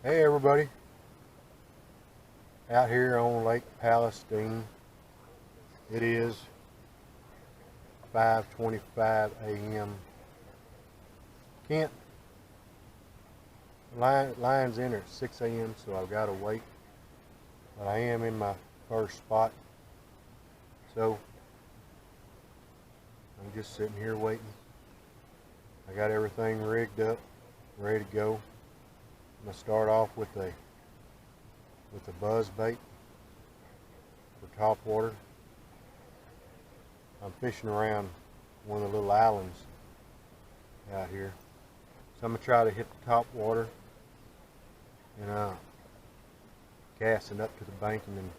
Hey everybody, out here on Lake Palestine. It is 5:25 a.m. Can't lines in at 6 a.m. so I've got to wait. But I am in my first spot, so I'm just sitting here waiting. I got everything rigged up, ready to go. I'm gonna start off with a buzz bait for top water. I'm fishing around one of the little islands out here, so I'm gonna try to hit the top water and casting up to the bank and then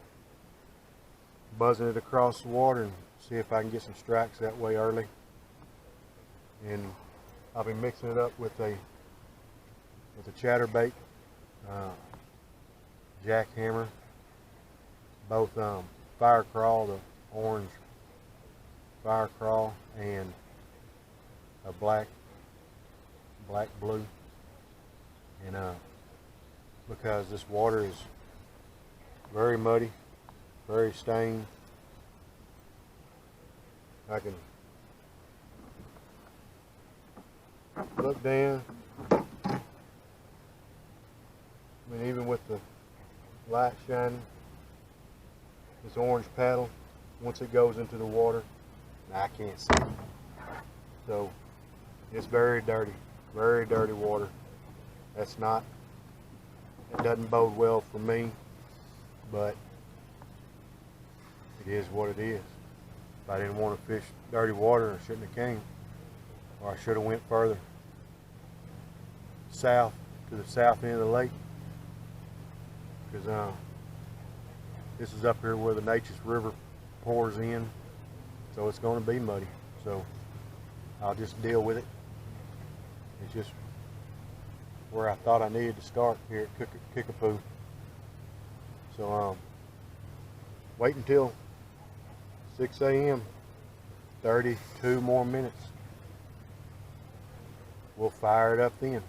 buzzing it across the water and see if I can get some strikes that way early. And I'll be mixing it up with a chatterbait, jackhammer, both fire crawl, the orange fire crawl, and a black blue. And because this water is very muddy, very stained, I can look down. I mean, even with the light shining, this orange paddle, once it goes into the water, I can't see it. So it's very dirty water. It doesn't bode well for me, but it is what it is. If I didn't want to fish dirty water, I shouldn't have came, or I should have went further south to the south end of the lake, because this is up here where the Neches River pours in, so it's going to be muddy. So I'll just deal with it. It's just where I thought I needed to start here at Kickapoo. So wait until 6 a.m. 32 more minutes. We'll fire it up then.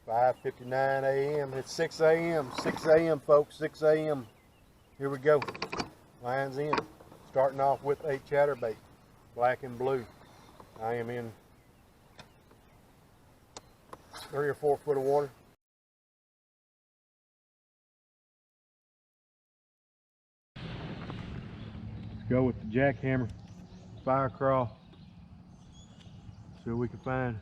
5:59 a.m. It's 6 a.m. 6 a.m. folks. 6 a.m. Here we go. Lines in. Starting off with a chatterbait, black and blue. I am in 3 or 4 foot of water. Let's go with the jackhammer, fire crawl. See what we can find.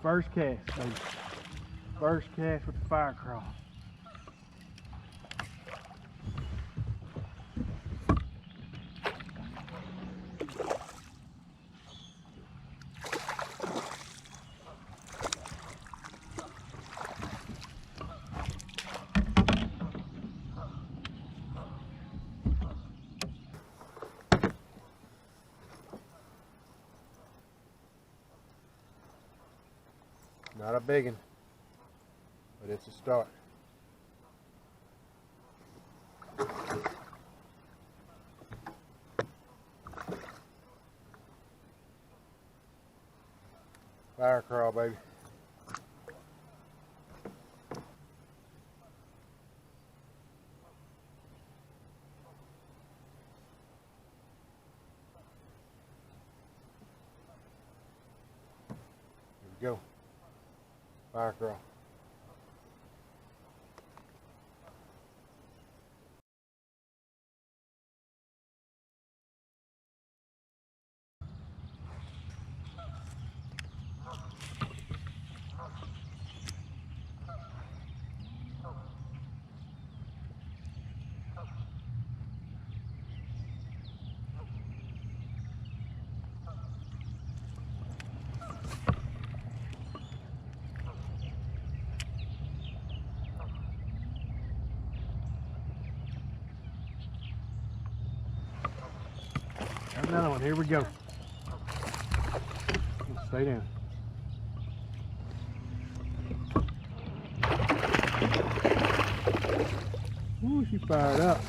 First cast, baby. First cast with the fire crawl. Not a big one, but it's a start. Fire crawl, baby. Here we go. Fire crawl. Another one. Here we go. Stay down. You fired up.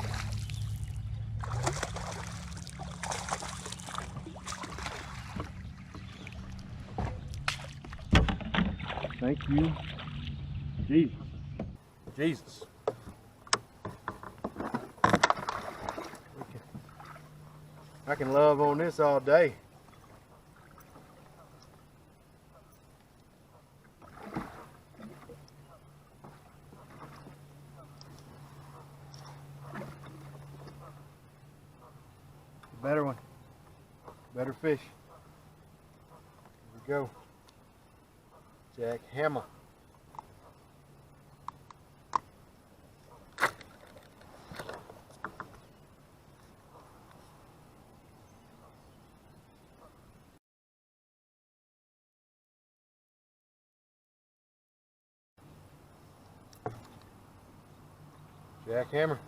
Thank you, Jesus. Jesus. I can love on this all day. Better one. Better fish. Here we go. Jackhammer. Jackhammer.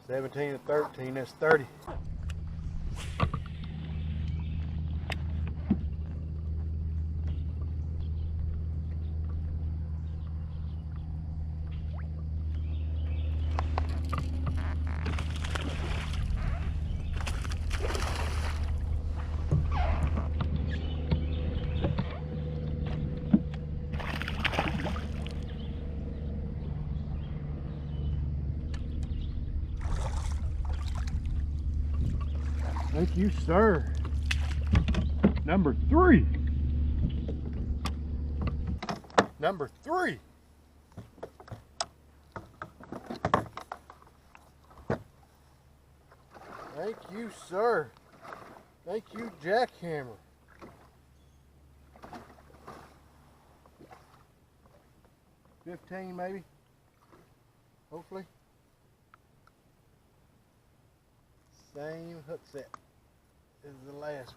17 to 13, that's 30. Thank you, sir. Number 3. Number 3. Thank you, sir. Thank you, Jackhammer. $15 maybe. Hopefully. Same hook set as the last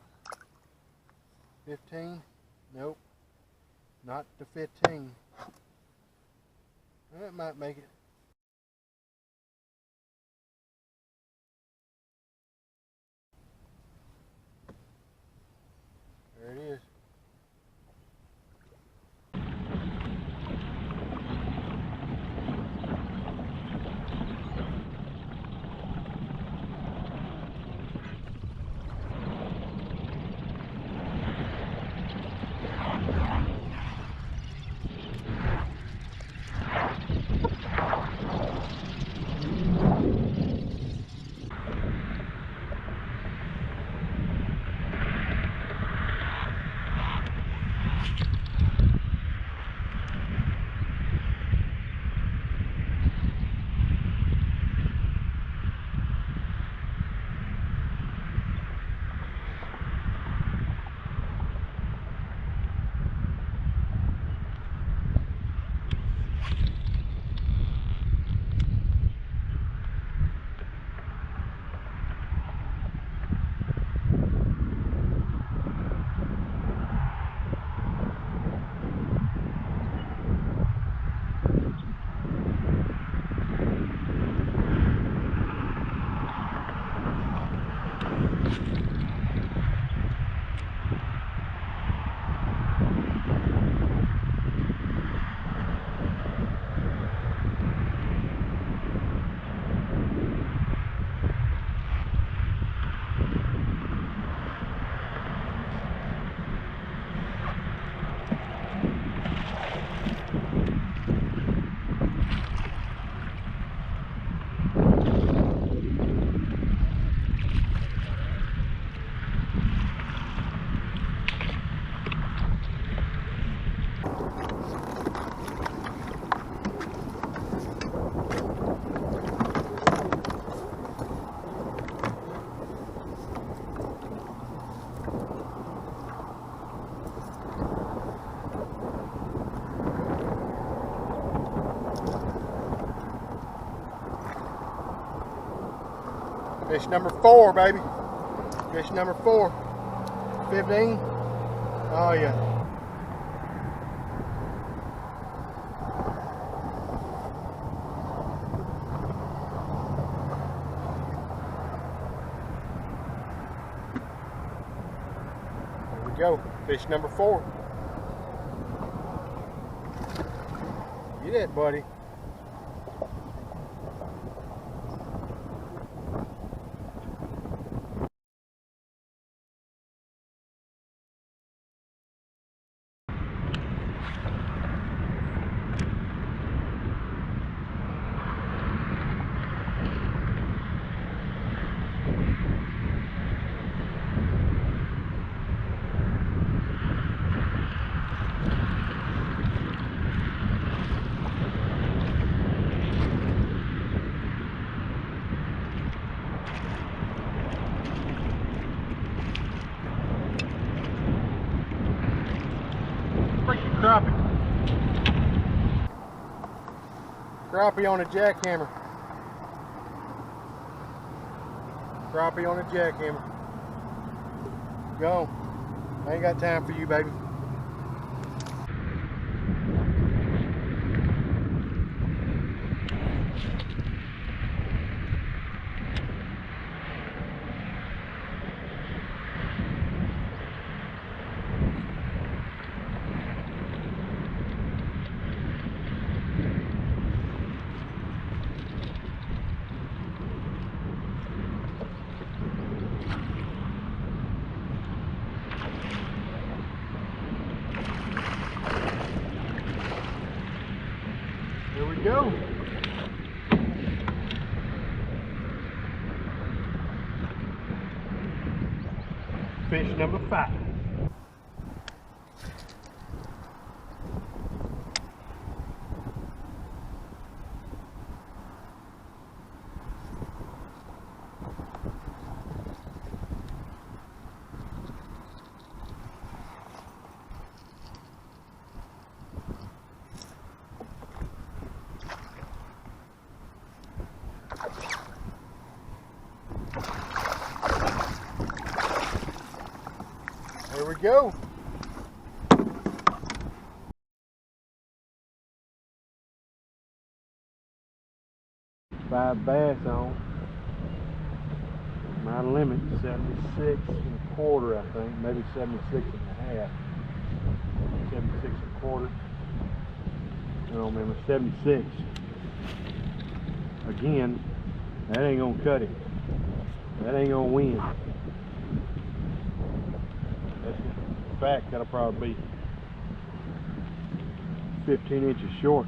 one. 15? Nope. Not the 15. That might make it. There it is. Fish number 4, baby. Fish number 4. 15. Oh yeah. There we go. Fish number 4. Get it, buddy. Freaking crappie. Crappie on a jackhammer. Crappie on a jackhammer. Go. I ain't got time for you, baby. Here we go. Fish number 5. Here we go. Five bass on. My limit 76.25, I think, maybe 76.5. 76.25. I don't remember. 76. Again, that ain't gonna cut it. That ain't gonna win. That's in fact, that'll probably be 15 inches short.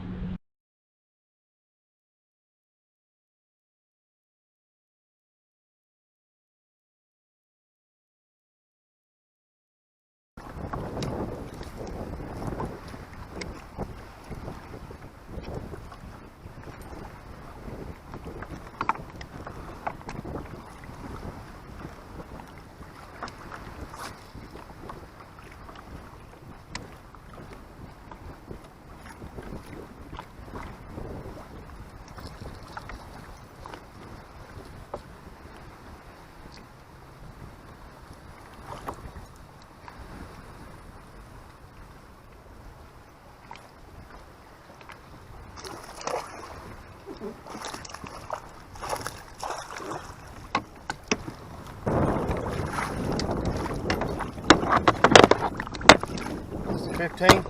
This is 15.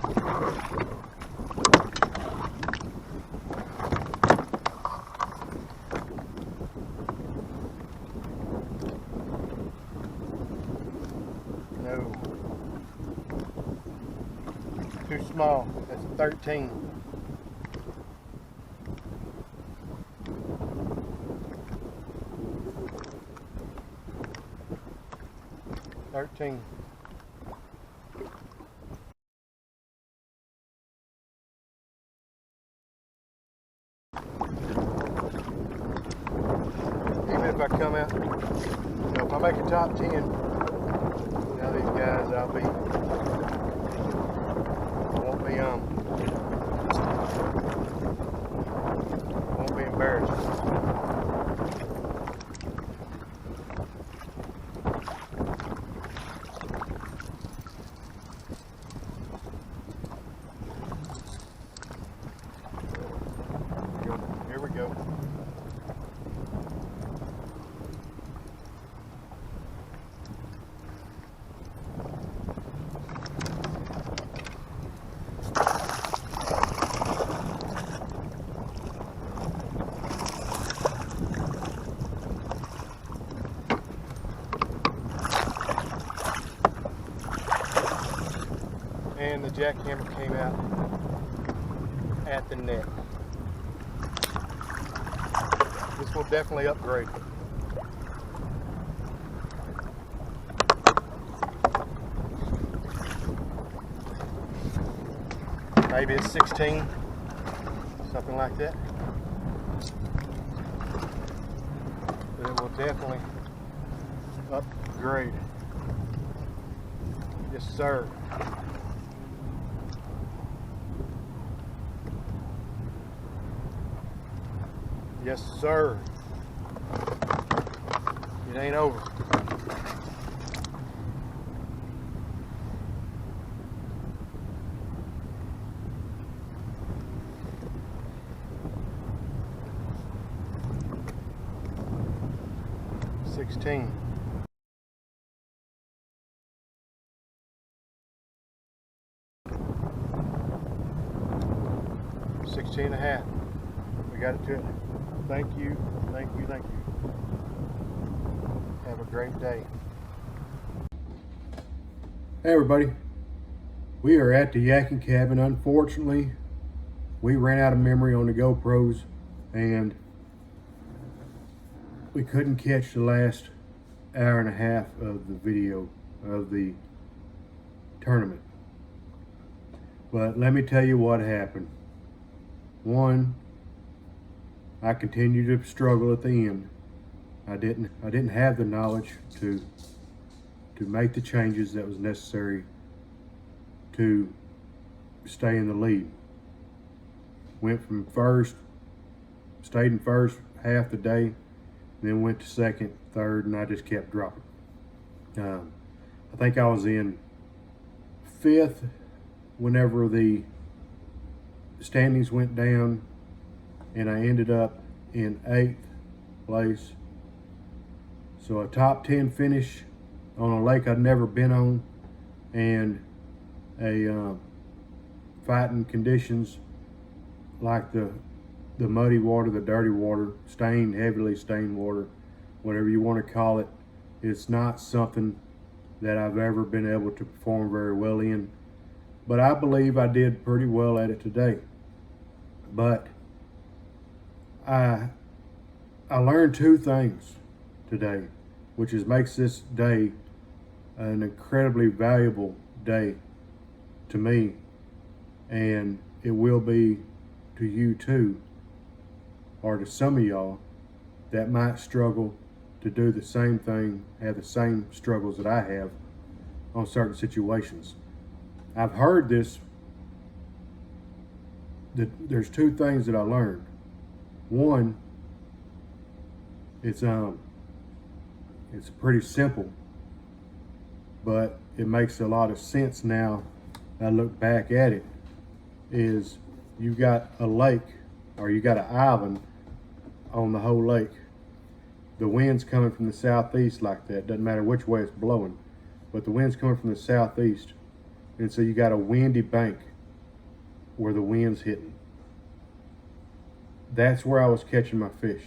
No. Too small. That's 13. Even if I come out, if I make a top 10, now these guys, won't be embarrassed. Here we go. and the jackhammer came out at the neck. This will definitely upgrade. Maybe it's 16, something like that. But it will definitely upgrade. Yes, sir. Yes, sir. It ain't over. $16. 16 and a half. We got it to it. Thank you, thank you, thank you. Have a great day. Hey everybody, we are at the Yakin cabin. Unfortunately, we ran out of memory on the GoPros and we couldn't catch the last hour and a half of the video of the tournament. But let me tell you what happened. One, I continued to struggle at the end. I didn't have the knowledge to make the changes that was necessary to stay in the lead. Went from first, stayed in first half the day, then went to second, third, and I just kept dropping. I think I was in fifth whenever the standings went down, and I ended up in 8th place. So a top 10 finish on a lake I'd never been on, and a fighting conditions like the muddy water, the dirty water, heavily stained water, whatever you want to call it. It's not something that I've ever been able to perform very well in, but I believe I did pretty well at it today. But I learned two things today, which makes this day an incredibly valuable day to me, and it will be to you too, or to some of y'all that might struggle to do the same thing, have the same struggles that I have on certain situations. I've heard this, that there's two things that I learned. One, it's pretty simple, but it makes a lot of sense now I look back at it. Is you got a lake, or you got an island on the whole lake. The wind's coming from the southeast like that. Doesn't matter which way it's blowing, but the wind's coming from the southeast. And so you got a windy bank where the wind's hitting. That's where I was catching my fish.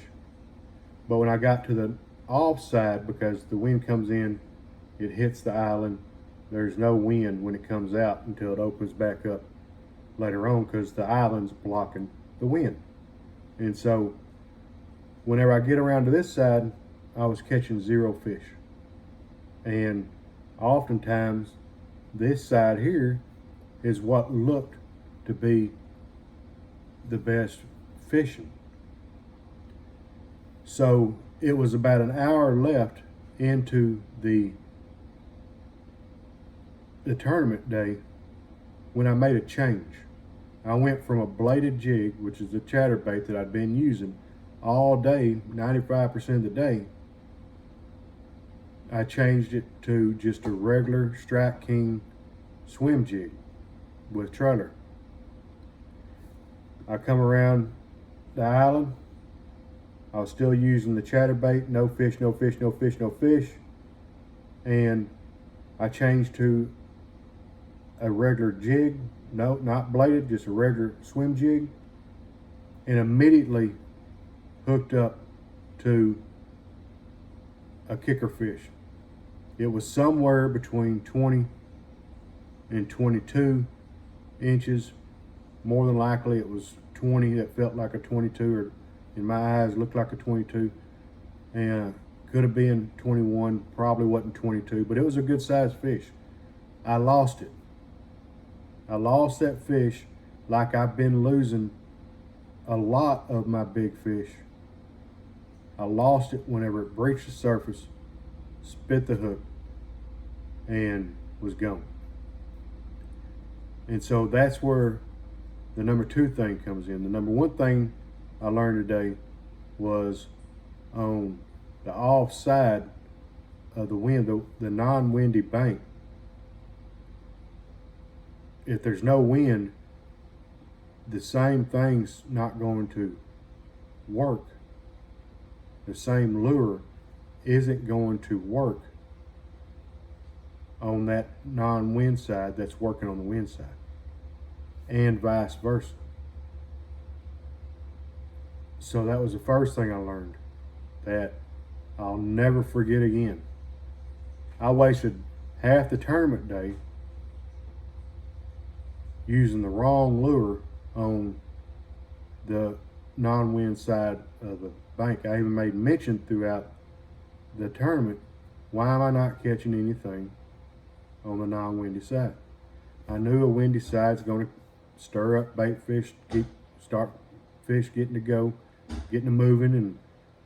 But when I got to the offside, because the wind comes in, it hits the island, there's no wind when it comes out until it opens back up later on, because the island's blocking the wind. And so whenever I get around to this side, I was catching 0 fish. And oftentimes this side here is what looked to be the best fishing. So it was about an hour left into the tournament day when I made a change. I went from a bladed jig, which is a chatterbait that I'd been using all day, 95% of the day. I changed it to just a regular Strike King swim jig with trailer. I come around the island, I was still using the chatterbait, no fish, no fish, no fish, no fish. And I changed to a regular jig, no, not bladed, just a regular swim jig, and immediately hooked up to a kicker fish. It was somewhere between 20 and 22 inches. More than likely it was 20 that felt like a 22, or in my eyes looked like a 22, and could have been 21, probably wasn't 22, but it was a good sized fish. I lost it. I lost that fish like I've been losing a lot of my big fish. I lost it whenever it breached the surface, spit the hook, and was gone. And so that's where the number two thing comes in. The number one thing I learned today was on the off side of the wind, the non-windy bank, if there's no wind, the same thing's not going to work. The same lure isn't going to work on that non-wind side that's working on the wind side, and vice versa. So that was the first thing I learned that I'll never forget again. I wasted half the tournament day using the wrong lure on the non-wind side of the bank. I even made mention throughout the tournament, why am I not catching anything on the non-windy side? I knew a windy side's going to stir up bait fish, start fish getting to go, getting to moving,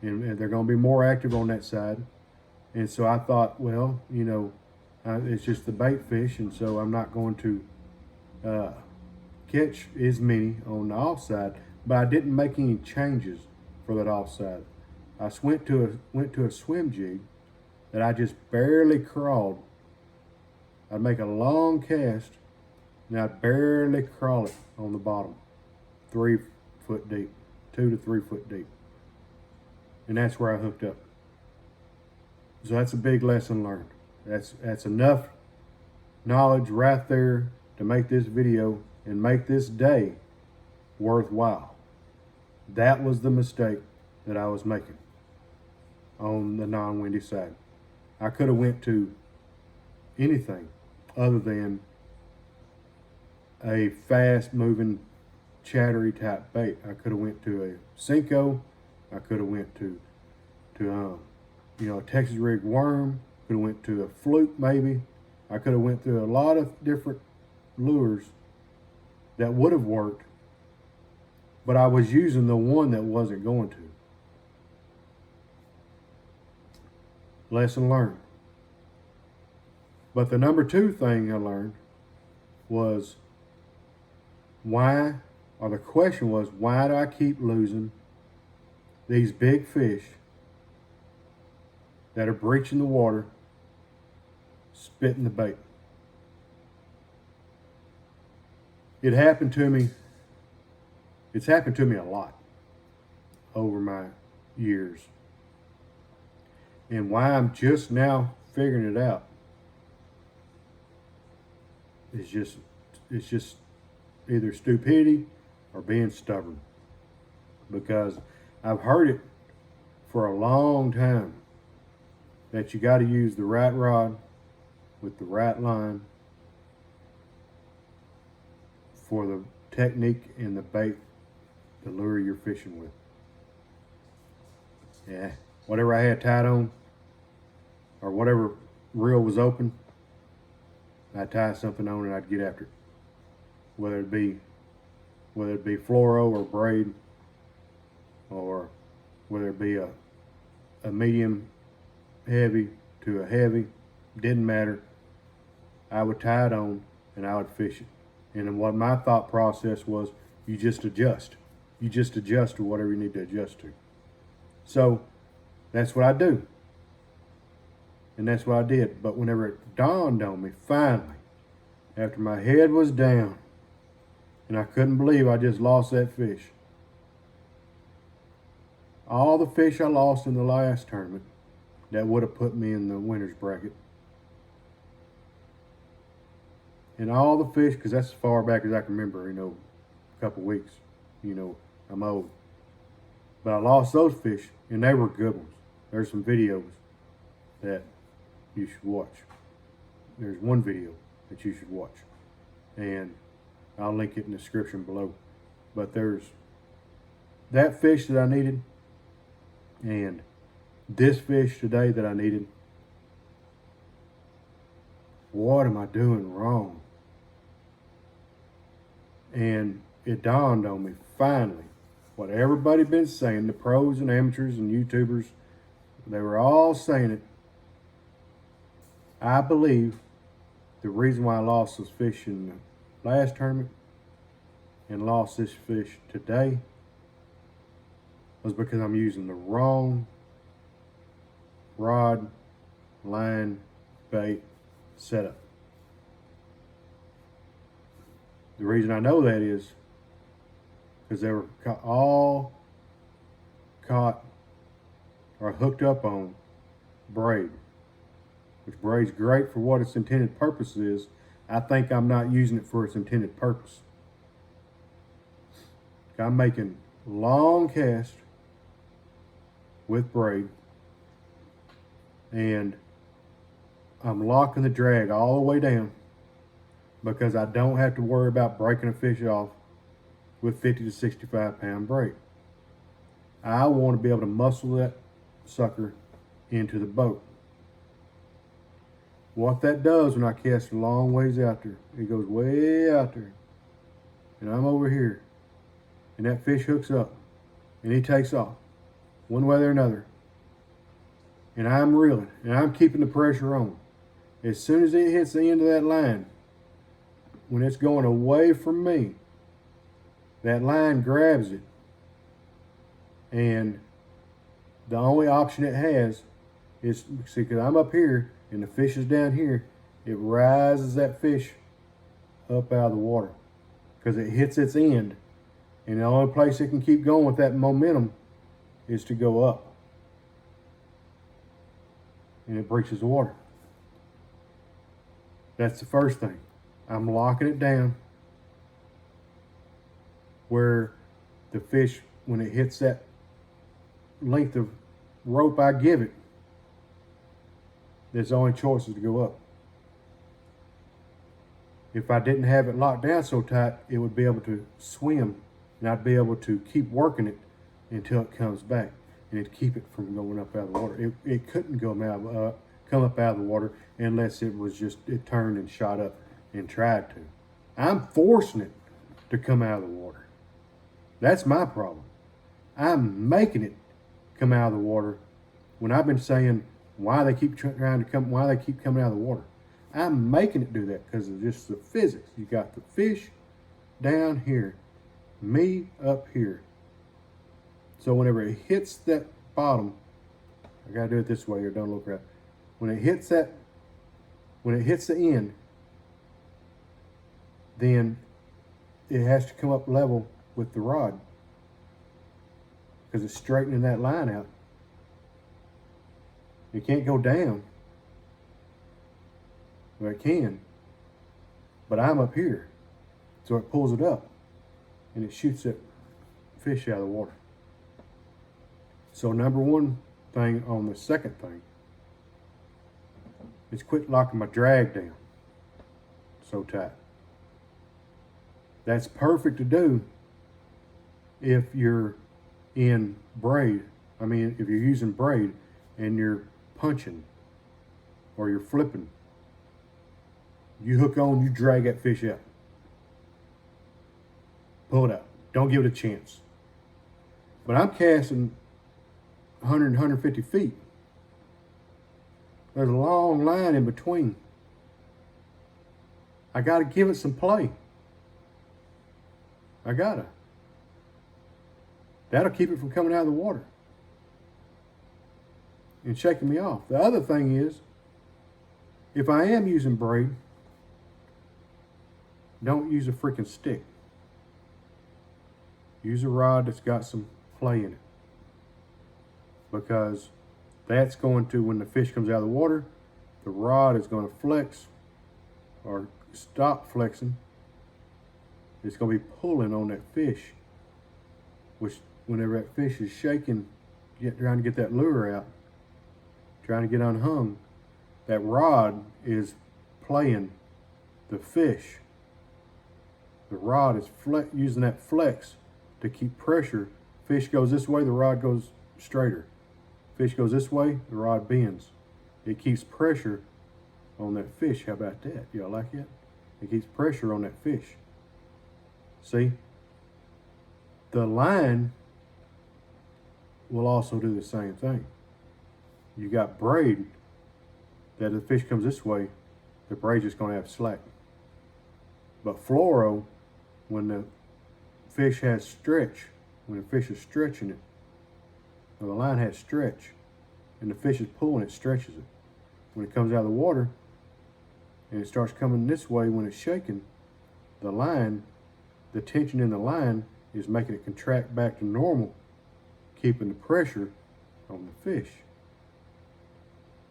and they're going to be more active on that side. And so I thought, well, you know, it's just the bait fish, and so I'm not going to catch as many on the offside. But I didn't make any changes for that offside. I went to a swim jig that I just barely crawled. I'd make a long cast, and I'd barely crawl it on the bottom, 3 foot deep, 2 to 3 foot deep. And that's where I hooked up. So that's a big lesson learned. That's enough knowledge right there to make this video and make this day worthwhile. That was the mistake that I was making on the non-windy side. I could have went to anything other than a fast moving chattery type bait. I could have went to a Cinco. I could have went to a Texas rig worm. Could have went to a fluke maybe. I could have went through a lot of different lures that would have worked, but I was using the one that wasn't going to. Lesson learned. But the number two thing I learned was the question was, why do I keep losing these big fish that are breaching the water, spitting the bait? It happened to me. It's happened to me a lot over my years. And why I'm just now figuring it out is just either stupidity or being stubborn. Because I've heard it for a long time that you got to use the right rod with the right line for the technique and the bait, the lure you're fishing with. Yeah, whatever I had tied on, or whatever reel was open, I'd tie something on and I'd get after it. Whether it be fluoro or braid, or whether it be a medium heavy to a heavy, didn't matter. I would tie it on and I would fish it. And what my thought process was, you just adjust. You just adjust to whatever you need to adjust to. So that's what I do. And that's what I did. But whenever it dawned on me, finally, after my head was down, and I couldn't believe I just lost that fish. All the fish I lost in the last tournament that would have put me in the winner's bracket. And all the fish, because that's as far back as I can remember, a couple weeks, I'm old. But I lost those fish, and they were good ones. There's some videos that you should watch. There's one video that you should watch. and I'll link it in the description below. But there's that fish that I needed and this fish today that I needed. What am I doing wrong? And it dawned on me finally what everybody been saying, the pros and amateurs and YouTubers, they were all saying it. I believe the reason why I lost this fish in the last tournament and lost this fish today was because I'm using the wrong rod, line, bait setup. The reason I know that is because they were all caught or hooked up on braid, which braid's great for what its intended purpose is. I think I'm not using it for its intended purpose. I'm making long casts with braid, and I'm locking the drag all the way down because I don't have to worry about breaking a fish off with 50 to 65 pound braid. I want to be able to muscle that sucker into the boat. What that does when I cast a long ways out there, it goes way out there, and I'm over here, and that fish hooks up, and he takes off, one way or another, and I'm reeling, and I'm keeping the pressure on. As soon as it hits the end of that line, when it's going away from me, that line grabs it, and the only option it has is, see, because I'm up here and the fish is down here, it rises that fish up out of the water because it hits its end, and the only place it can keep going with that momentum is to go up, and it breaches the water. That's the first thing. I'm locking it down where the fish, when it hits that length of rope I give it, its only choice is to go up. If I didn't have it locked down so tight, it would be able to swim, and I'd be able to keep working it until it comes back, and it'd keep it from going up out of the water. It couldn't come up out of the water unless it was just, it turned and shot up and tried to. I'm forcing it to come out of the water. That's my problem. I'm making it come out of the water when I've been saying why they keep trying to come, why they keep coming out of the water. I'm making it do that because of just the physics. You got the fish down here, me up here. So whenever it hits that bottom, I gotta do it this way or don't look right. When it hits that, when it hits the end, then it has to come up level with the rod because it's straightening that line out. It can't go down. Well, it can, but I'm up here, so it pulls it up and it shoots that fish out of the water. So number one thing on the second thing is quit locking my drag down so tight. That's perfect to do if you're in braid. I mean, if you're using braid and you're punching or you're flipping, you hook on, you drag that fish out. Pull it out. Don't give it a chance. But I'm casting 100, 150 feet. There's a long line in between. I got to give it some play. I gotta. That'll keep it from coming out of the water and shaking me off. The other thing is, if I am using braid, don't use a freaking stick. Use a rod that's got some play in it, because that's going to, when the fish comes out of the water, the rod is going to flex or stop flexing. It's going to be pulling on that fish, which whenever that fish is shaking, trying to get that lure out, trying to get unhung, that rod is playing the fish the rod is using that flex to keep pressure. Fish goes this way, the rod goes straighter. Fish goes this way, the rod bends. It keeps pressure on that fish. How about that? Y'all like it? It keeps pressure on that fish. See? The line will also do the same thing. You got braid that if the fish comes this way, the braid's just going to have slack. But fluoro, when the fish has stretch, when the fish is stretching it, or the line has stretch, and the fish is pulling it, stretches it. When it comes out of the water, and it starts coming this way when it's shaking, the line, the tension in the line is making it contract back to normal, keeping the pressure on the fish.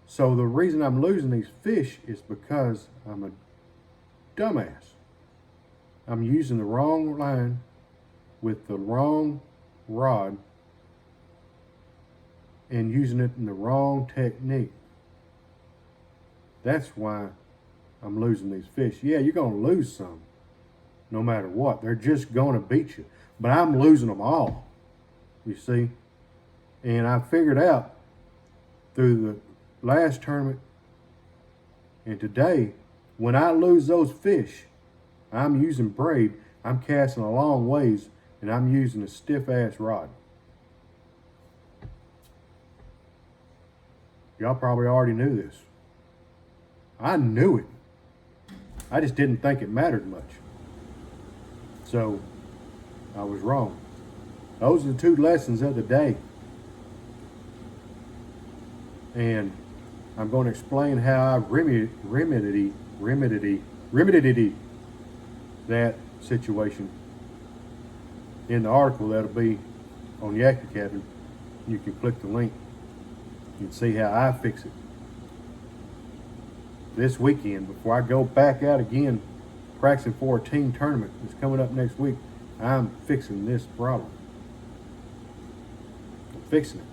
So the reason I'm losing these fish is because I'm a dumbass. I'm using the wrong line with the wrong rod and using it in the wrong technique. That's why I'm losing these fish. Yeah, you're going to lose some no matter what. They're just going to beat you. But I'm losing them all, you see. And I figured out through the last tournament and today, when I lose those fish, I'm using braid, I'm casting a long ways, and I'm using a stiff-ass rod. Y'all probably already knew this. I knew it. I just didn't think it mattered much. So, I was wrong. Those are the 2 lessons of the day. And I'm going to explain how I remedied that situation in the article that'll be on Yakky Cabin. You can click the link and see how I fix it this weekend before I go back out again practicing for a team tournament that's coming up next week. I'm fixing this problem. I'm fixing it.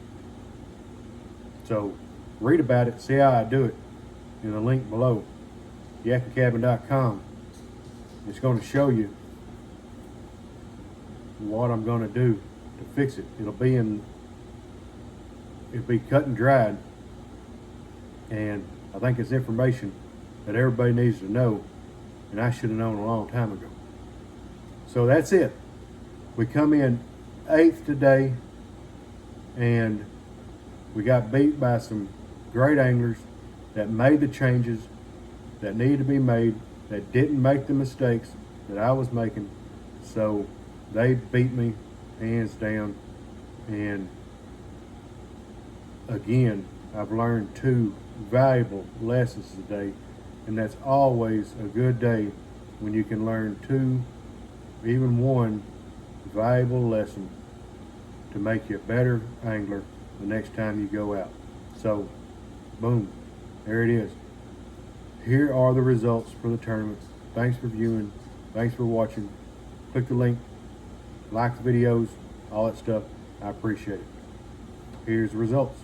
So read about it, see how I do it in the link below, yakkicabin.com. It's going to show you what I'm going to do to fix it. It'll be cut and dried, and I think it's information that everybody needs to know, and I should have known a long time ago. So that's it. We come in 8th today, and we got beat by some great anglers that made the changes that needed to be made, that didn't make the mistakes that I was making. So they beat me hands down. And again, I've learned 2 valuable lessons today, and that's always a good day when you can learn 2, even 1 valuable lesson to make you a better angler the next time you go out. So, boom, there it is. Here are the results for the tournament. Thanks for viewing. Thanks for watching. Click the link, like the videos, all that stuff. I appreciate it. Here's the results.